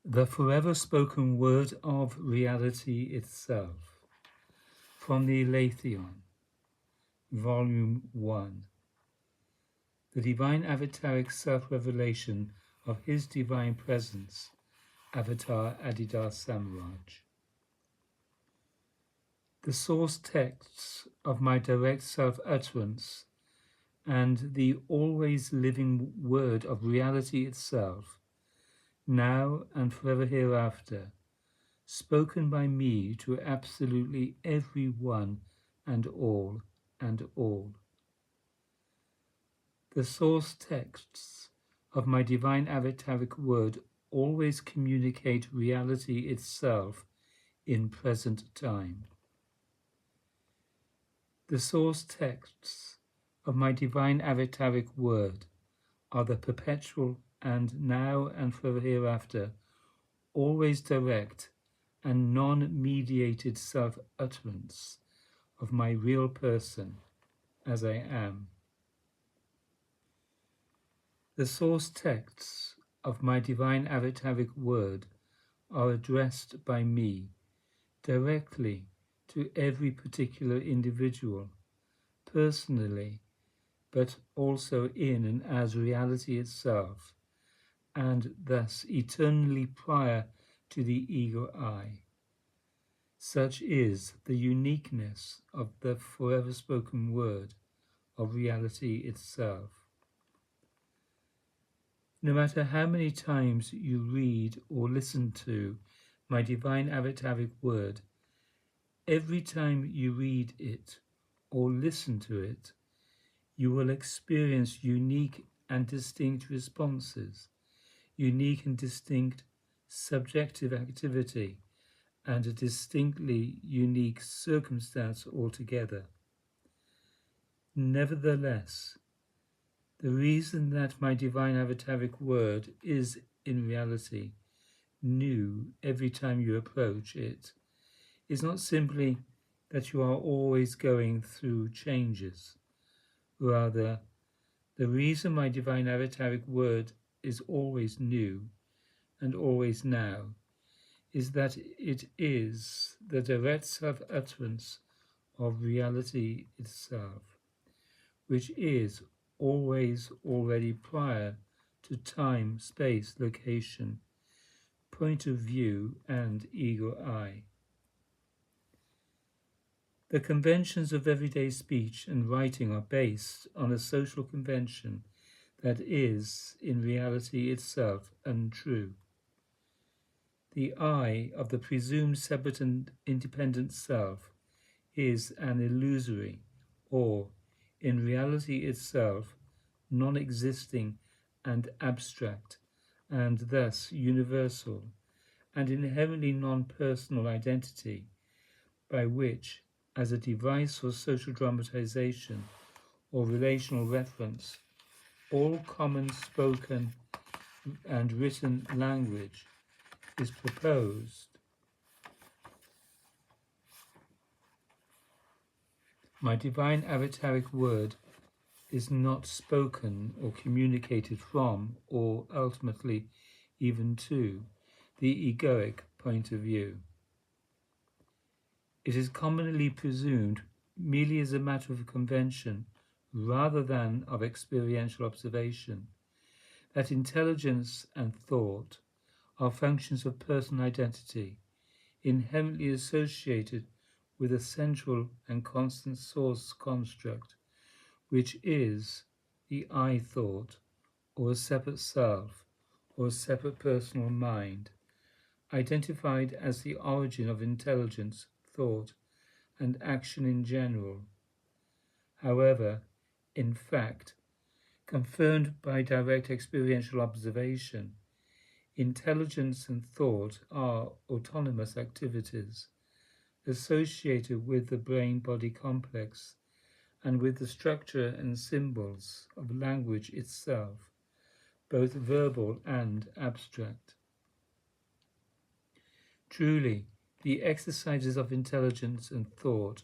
The forever spoken word of reality itself, from the ALETHEON, Volume 1. The divine avataric self-revelation of his divine presence, Avatar Adidar Samraj. The source texts of my direct self-utterance and the always living word of reality itself, now and forever hereafter, spoken by me to absolutely every one and all and all. The source texts of my divine avataric word always communicate reality itself in present time. The source texts of my divine avataric word are the perpetual and now and forever hereafter always direct and non-mediated self-utterance of my real person as I am. The source texts of my divine avataric word are addressed by me directly to every particular individual, personally, but also in and as reality itself, and thus eternally prior to the ego I. Such is the uniqueness of the forever spoken word of reality itself. No matter how many times you read or listen to my divine avataric word, every time you read it or listen to it, you will experience unique and distinct responses, unique and distinct subjective activity, and a distinctly unique circumstance altogether. Nevertheless, the reason that my divine avataric word is in reality new every time you approach it is not simply that you are always going through changes. Rather, the reason my divine avataric word is always new and always now is that it is the direct self-utterance of reality itself, which is always already prior to time, space, location, point of view, and ego I. The conventions of everyday speech and writing are based on a social convention that is, in reality itself, untrue. The I of the presumed separate and independent self is an illusory, or, in reality itself, non-existing and abstract, and thus universal, and inherently non-personal identity, by which, as a device for social dramatization or relational reference, all common spoken and written language is proposed. My divine avataric word is not spoken or communicated from, or ultimately even to, the egoic point of view. It is commonly presumed merely as a matter of convention rather than of experiential observation that intelligence and thought are functions of personal identity, inherently associated with a central and constant source construct, which is the I thought, or a separate self, or a separate personal mind, identified as the origin of intelligence, thought, and action in general. However, in fact, confirmed by direct experiential observation, intelligence and thought are autonomous activities associated with the brain-body complex and with the structure and symbols of language itself, both verbal and abstract. Truly, the exercises of intelligence and thought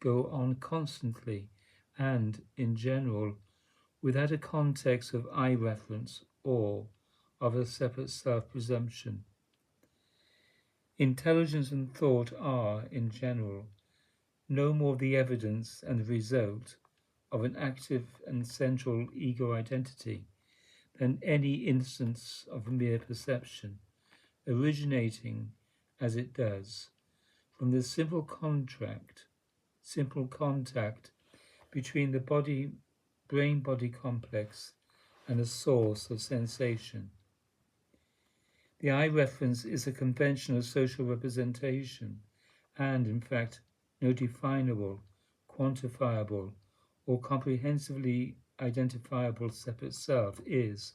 go on constantly and, in general, without a context of I reference or of a separate self-presumption. Intelligence and thought are, in general, no more the evidence and the result of an active and central ego identity than any instance of mere perception, originating, as it does, from the simple contact between the brain-body complex and a source of sensation. The I reference is a conventional social representation and, in fact, no definable, quantifiable, or comprehensively identifiable separate self is,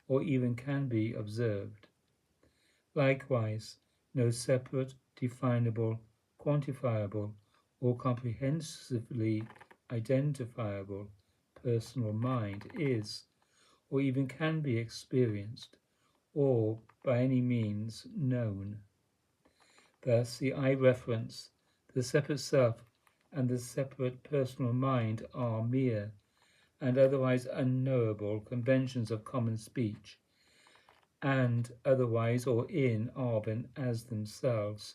or even can be, observed. Likewise, no separate, definable, quantifiable, or comprehensively identifiable personal mind is, or even can be experienced, or by any means known. Thus, the I reference, the separate self, and the separate personal mind are mere and otherwise unknowable conventions of common speech, and otherwise or in, of, and as themselves.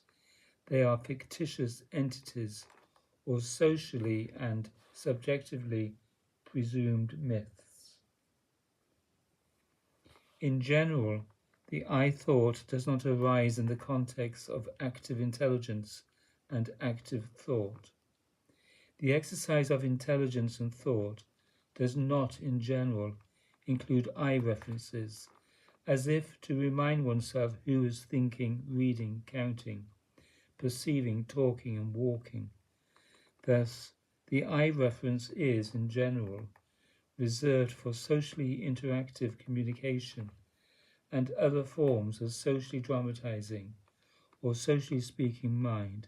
They are fictitious entities or socially and subjectively presumed myths. In general, the I thought does not arise in the context of active intelligence and active thought. The exercise of intelligence and thought does not, in general, include I references, as if to remind oneself who is thinking, reading, counting, perceiving, talking, and walking. Thus, the I reference is, in general, reserved for socially interactive communication and other forms of socially dramatizing or socially speaking mind,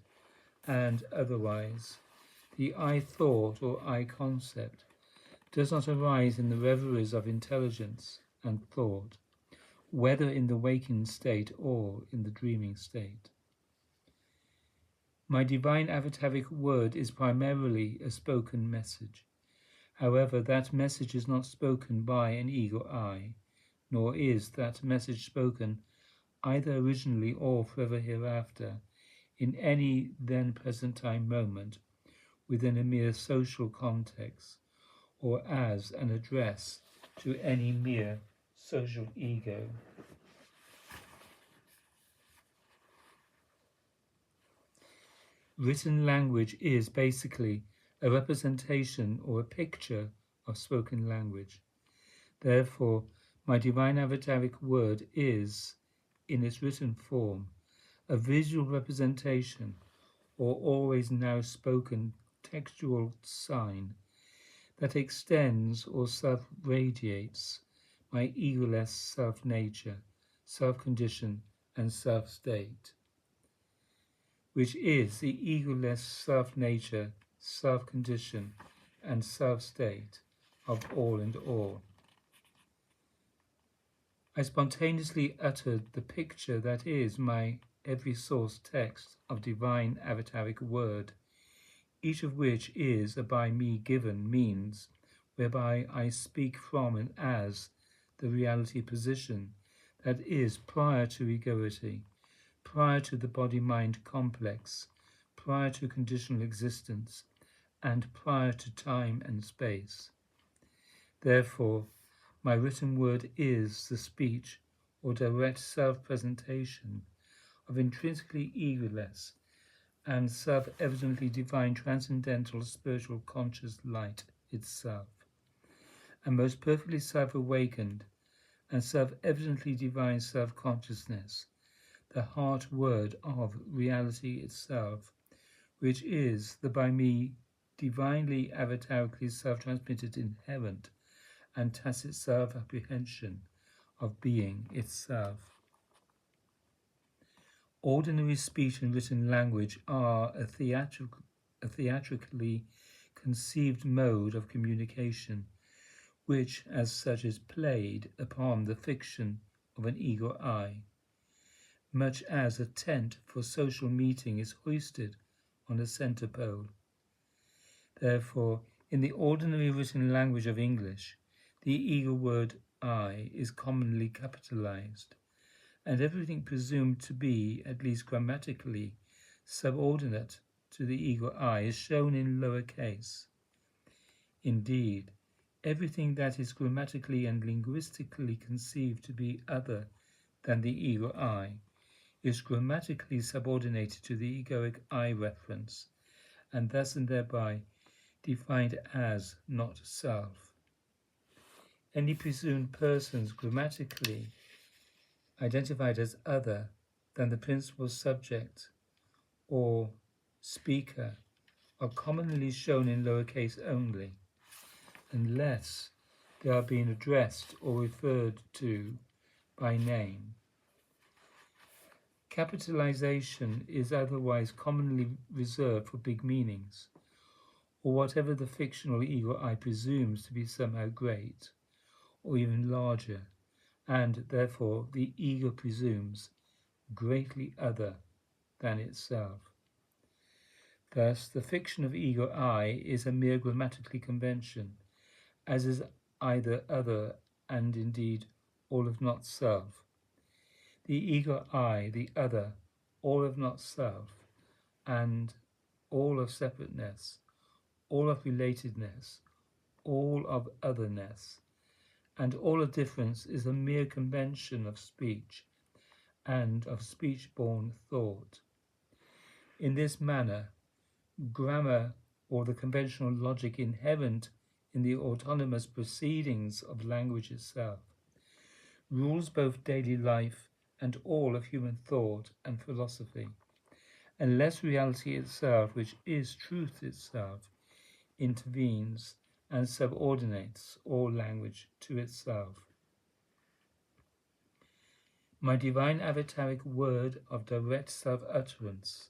and otherwise, the I thought or I concept does not arise in the reveries of intelligence and thought, whether in the waking state or in the dreaming state. My divine avataric word is primarily a spoken message. However, that message is not spoken by an ego I, nor is that message spoken either originally or forever hereafter in any then present time moment within a mere social context, or as an address to any mere social ego. Written language is basically a representation or a picture of spoken language. Therefore, my divine avataric word is, in its written form, a visual representation or always now spoken textual sign that extends or self-radiates my egoless self-nature, self-condition, and self-state, which is the egoless self-nature, self-condition, and self-state of all and all. I spontaneously uttered the picture that is my every source text of divine avataric word, each of which is a by me given means whereby I speak from and as the reality position that is prior to egoity, prior to the body-mind complex, prior to conditional existence, and prior to time and space. Therefore, my written word is the speech or direct self-presentation of intrinsically egoless and self-evidently divine transcendental spiritual conscious light itself, and most perfectly self-awakened and self-evidently divine self-consciousness, the heart word of reality itself, which is the by me divinely avatarically self-transmitted inherent and tacit self-apprehension of being itself. Ordinary speech and written language are a theatrically conceived mode of communication, which as such is played upon the fiction of an ego I, much as a tent for social meeting is hoisted on a centre pole. Therefore, in the ordinary written language of English, the ego word I is commonly capitalized, and everything presumed to be, at least grammatically, subordinate to the ego I is shown in lower case. Indeed, everything that is grammatically and linguistically conceived to be other than the ego I is grammatically subordinated to the egoic I reference, and thus and thereby defined as not self. Any presumed persons grammatically identified as other than the principal subject or speaker are commonly shown in lowercase only, unless they are being addressed or referred to by name. Capitalization is otherwise commonly reserved for big meanings, or whatever the fictional ego I presumes to be somehow great, or even larger, and therefore the ego presumes greatly other than itself. Thus, the fiction of ego I is a mere grammatically convention, as is either other and indeed all of not self. The ego I, the other, all of not self, and all of separateness, all of relatedness, all of otherness, and all of difference is a mere convention of speech and of speech-born thought. In this manner, grammar, or the conventional logic inherent in the autonomous proceedings of language itself, rules both daily life and all of human thought and philosophy, unless reality itself, which is truth itself, intervenes and subordinates all language to itself. My divine avataric word of direct self-utterance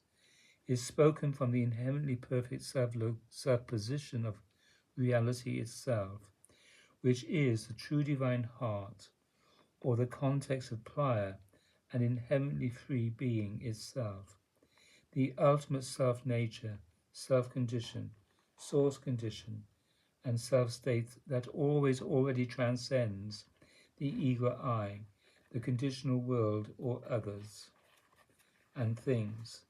is spoken from the inherently perfect self-position of reality itself, which is the true divine heart, or the context of prior and inherently free being itself, the ultimate self-nature, self-condition, source condition, and self-state that always already transcends the ego I, the conditional world or others and things,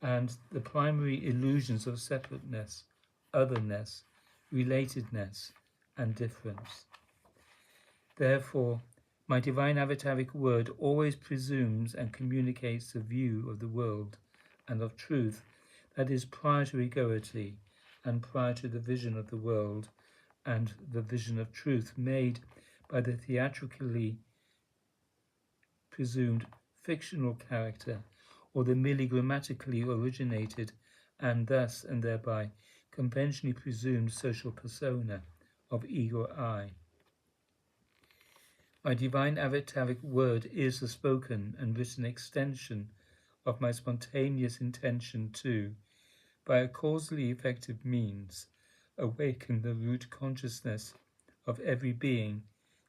and the primary illusions of separateness, otherness, relatedness, and difference. Therefore, my divine avataric word always presumes and communicates a view of the world and of truth that is prior to egoity and prior to the vision of the world and the vision of truth made by the theatrically presumed fictional character or the merely grammatically originated and thus and thereby conventionally presumed social persona of ego I. My divine avataric word is the spoken and written extension of my spontaneous intention to, by a causally effective means, awaken the root consciousness of every being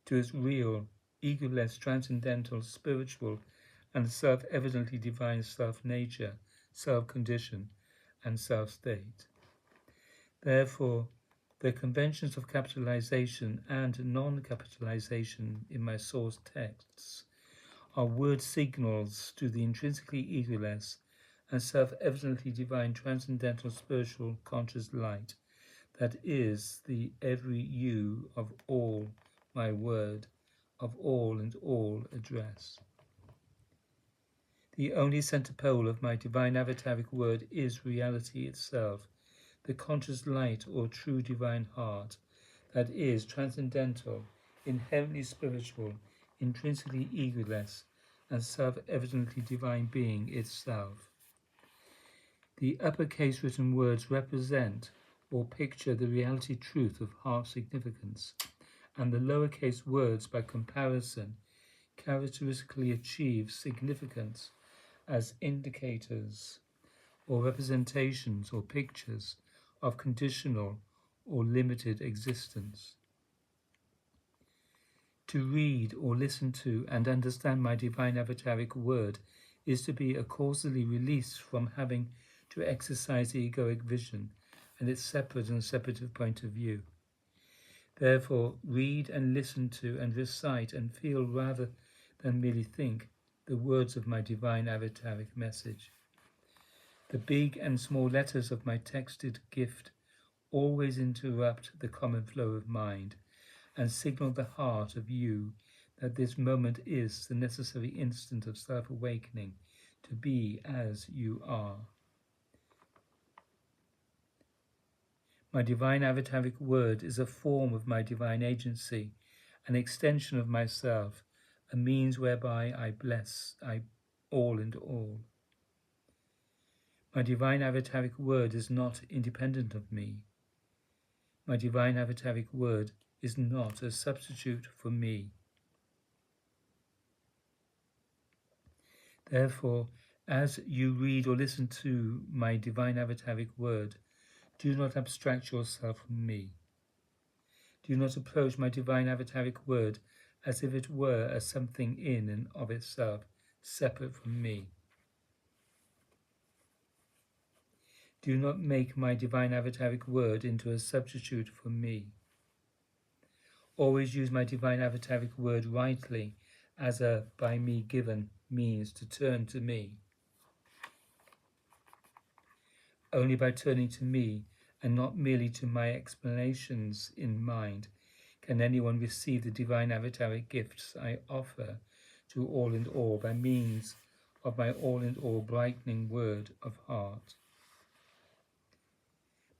to its real, egoless, transcendental, spiritual, and self-evidently divine self-nature, self-condition, and self-state. Therefore, the conventions of capitalization and non-capitalization in my source texts are word signals to the intrinsically egoless and self-evidently divine transcendental spiritual conscious light that is the every you of all my word, of all and all address. The only center pole of my divine avataric word is reality itself, the conscious light or true divine heart that is transcendental, inherently spiritual, intrinsically egoless, and self-evidently divine being itself. The uppercase written words represent or picture the reality truth of heart significance, and the lowercase words, by comparison, characteristically achieve significance as indicators or representations or pictures of conditional or limited existence. To read or listen to and understand my divine avataric word is to be a causally released from having to exercise the egoic vision and its separate and separative point of view. Therefore, read and listen to and recite and feel rather than merely think the words of my divine avataric message. The big and small letters of my texted gift always interrupt the common flow of mind and signal the heart of you that this moment is the necessary instant of self-awakening to be as you are. My divine avataric word is a form of my divine agency, an extension of myself, a means whereby I bless all and all. My divine avataric word is not independent of me. My divine avataric word is not a substitute for me. Therefore, as you read or listen to my divine avataric word, do not abstract yourself from me. Do not approach my divine avataric word as if it were a something in and of itself, separate from me. Do not make my divine avataric word into a substitute for me. Always use my divine avataric word rightly as a by me given means to turn to me. Only by turning to me and not merely to my explanations in mind can anyone receive the divine avataric gifts I offer to all and all by means of my all and all brightening word of heart.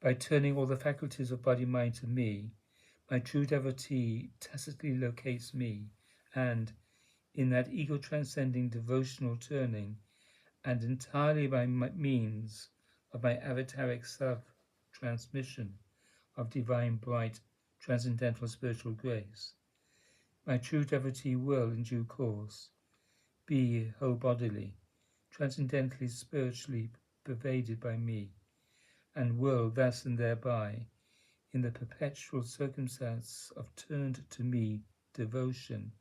By turning all the faculties of body-mind to me, my true devotee tacitly locates me, and, in that ego-transcending devotional turning, and entirely by means of my avataric self-transmission of divine, bright, transcendental spiritual grace, my true devotee will, in due course, be whole-bodily, transcendentally, spiritually pervaded by me, and will thus and thereby, in the perpetual circumstance of turned to me devotion,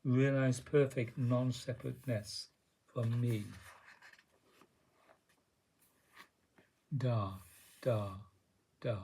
realize perfect non-separateness from me. Da, da, da.